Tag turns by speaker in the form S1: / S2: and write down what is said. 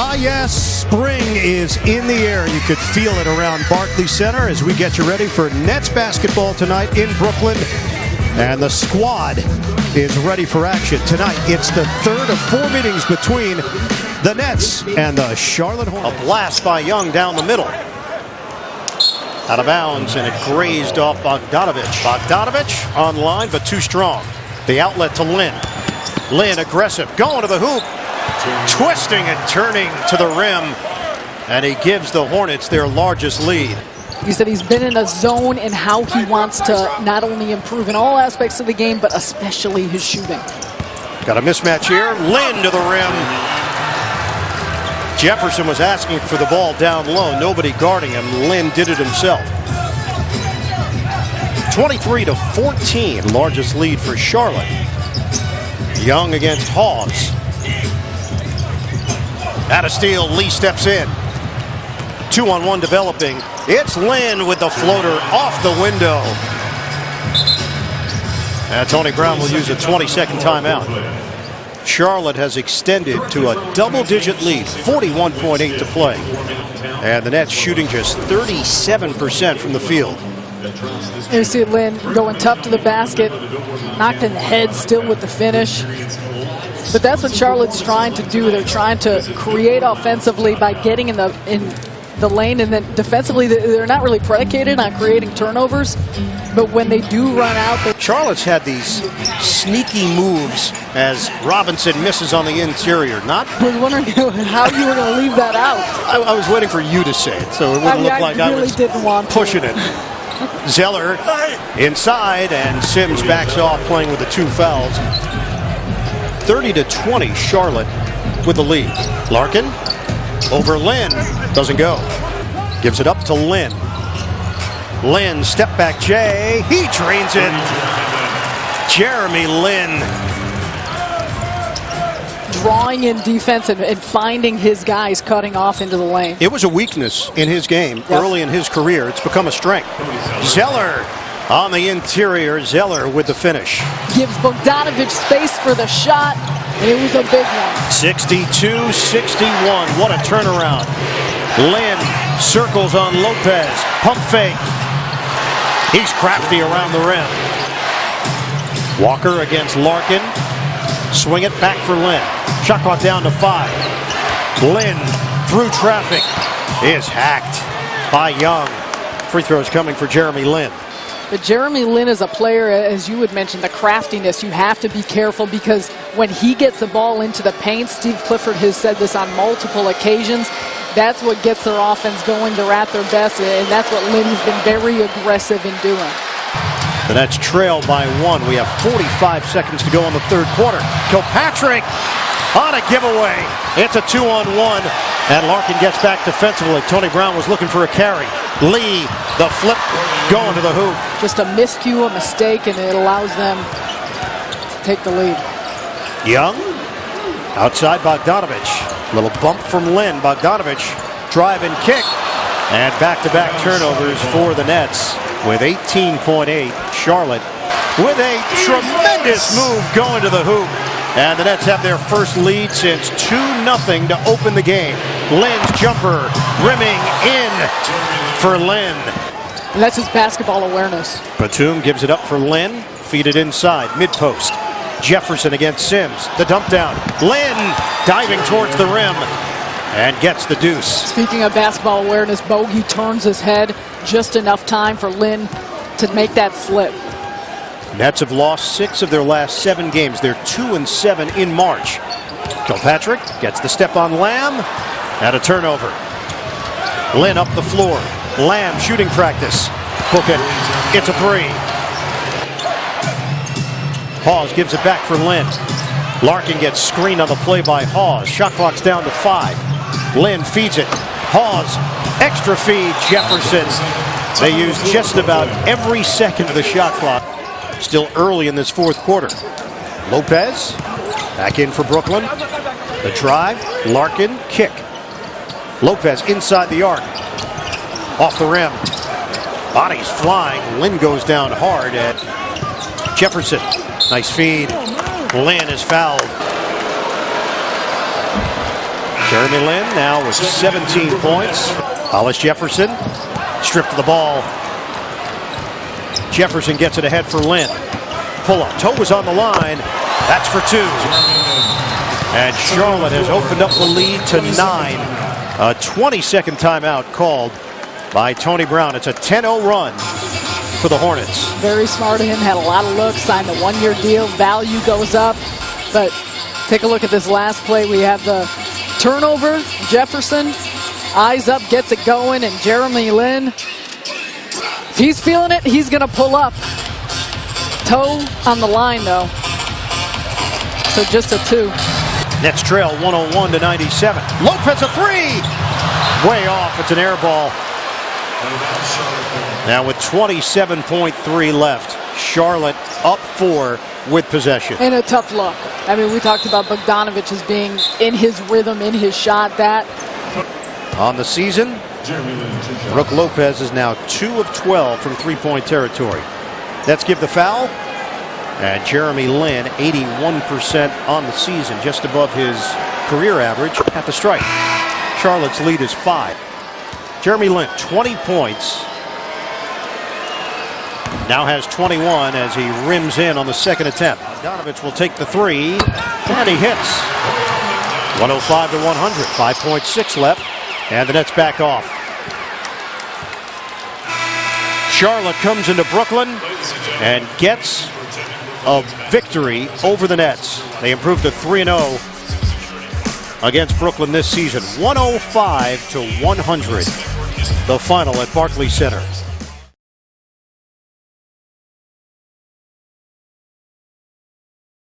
S1: Ah, yes, spring is in the air. You could feel it around Barclays Center as we get you ready for Nets basketball tonight in Brooklyn. And the squad is ready for action. Tonight, it's the third of four meetings between the Nets and the Charlotte Hornets.
S2: A blast by Young down the middle. Out of bounds, and it grazed off Bogdanovich. Bogdanovich online, but too strong. The outlet to Lin. Lin aggressive, going to the hoop. Twisting and turning to the rim. And he gives the Hornets their largest lead.
S3: He said he's been in a zone in how he wants to not only improve in all aspects of the game, but especially his shooting.
S2: Got a mismatch here. Lin to the rim. Jefferson was asking for the ball down low. Nobody guarding him. Lin did it himself. 23-14. Largest lead for Charlotte. Young against Hawes. Out of steal. Lee steps in. 2-on-1 developing. It's Lin with the floater off the window. And Tony Brown will use a 20-second timeout. Charlotte has extended to a double-digit lead, 41.8 to play. And the Nets shooting just 37% from the field.
S3: You see Lin going tough to the basket, knocked in the head still with the finish. But that's what Charlotte's trying to do. They're trying to create offensively by getting in the lane, and then defensively they're not really predicated on creating turnovers, but when they do run out,
S2: Charlotte's had these sneaky moves as Robinson misses on the interior. I
S3: was wondering how you were going to leave that out.
S2: I was waiting for you to say it, so it wouldn't look like I
S3: really
S2: was
S3: didn't want
S2: pushing it. Zeller inside, and Sims backs off, playing with the two fouls. 30-20, Charlotte with the lead. Larkin over Lin, doesn't go. Gives it up to Lin. Lin, step back Jay, he drains it. Jeremy Lin.
S3: Drawing in defense and finding his guys cutting off into the lane.
S2: It was a weakness in his game early in his career. It's become a strength. Zeller on the interior. Zeller with the finish.
S3: Gives Bogdanovich space for the shot, and it was a big one.
S2: 62-61. What a turnaround. Lin circles on Lopez. Pump fake. He's crafty around the rim. Walker against Larkin. Swing it back for Lin. Shot clock down to 5. Lin through traffic is hacked by Young. Free throws coming for Jeremy Lin.
S3: But Jeremy Lin is a player, as you had mentioned, the craftiness. You have to be careful because when he gets the ball into the paint, Steve Clifford has said this on multiple occasions, that's what gets their offense going. They're at their best, and that's what Lin has been very aggressive in doing.
S2: The Nets trail by 1. We have 45 seconds to go in the third quarter. Kilpatrick on a giveaway. It's a 2-on-1, and Larkin gets back defensively. Tony Brown was looking for a carry. Lee, the flip, going to the hoop.
S3: Just a miscue, a mistake, and it allows them to take the lead.
S2: Young, outside Bogdanovich. Little bump from Lin. Bogdanovich, drive and kick. And back-to-back turnovers for the Nets with 18.8. Charlotte with a tremendous move going to the hoop. And the Nets have their first lead since 2-0 to open the game. Lin's jumper rimming in for Lin.
S3: And that's just basketball awareness.
S2: Batum gives it up for Lin. Feed it inside, mid-post. Jefferson against Sims. The dump down. Lin diving towards the rim and gets the deuce.
S3: Speaking of basketball awareness, Bogey turns his head. Just enough time for Lin to make that slip.
S2: Nets have lost 6 of their last 7 games. They're 2-7 in March. Kilpatrick gets the step on Lamb and a turnover. Lin up the floor. Lamb shooting practice. Book it. It's a 3. Hawes gives it back for Lin. Larkin gets screened on the play by Hawes. Shot clock's down to 5. Lin feeds it. Hawes, extra feed, Jefferson. They use just about every second of the shot clock. Still early in this fourth quarter. Lopez, back in for Brooklyn. The drive, Larkin, kick. Lopez inside the arc. Off the rim. Bodies flying. Lin goes down hard at Jefferson. Nice feed. Lin is fouled. Jeremy Lin now with 17 points. Hollis Jefferson stripped of the ball. Jefferson gets it ahead for Lin. Pull up. Toe was on the line. That's for 2. And Charlotte has opened up the lead to 9. A 20-second timeout called by Tony Brown. It's a 10-0 run for the Hornets.
S3: Very smart of him. Had a lot of looks. Signed a 1-year deal. Value goes up. But take a look at this last play. We have the turnover. Jefferson, eyes up, gets it going. And Jeremy Lin, if he's feeling it, he's going to pull up. Toe on the line, though. So just a 2.
S2: Nets trail 101-97. Lopez a 3. Way off. It's an air ball. Now with 27.3 left, Charlotte up 4 with possession.
S3: And a tough look. I mean, we talked about Bogdanovich as being in his rhythm, in his shot. That
S2: on the season, Brook Lopez is now 2 of 12 from three-point territory. Nets give the foul. And Jeremy Lin, 81% on the season, just above his career average at the strike. Charlotte's lead is 5. Jeremy Lin, 20 points. Now has 21 as he rims in on the second attempt. Bogdanovich will take the 3, and he hits. 105-100, 5.6 left, and the Nets back off. Charlotte comes into Brooklyn and gets a victory over the Nets. They improved to 3-0 against Brooklyn this season. 105-100, the final at Barclays Center.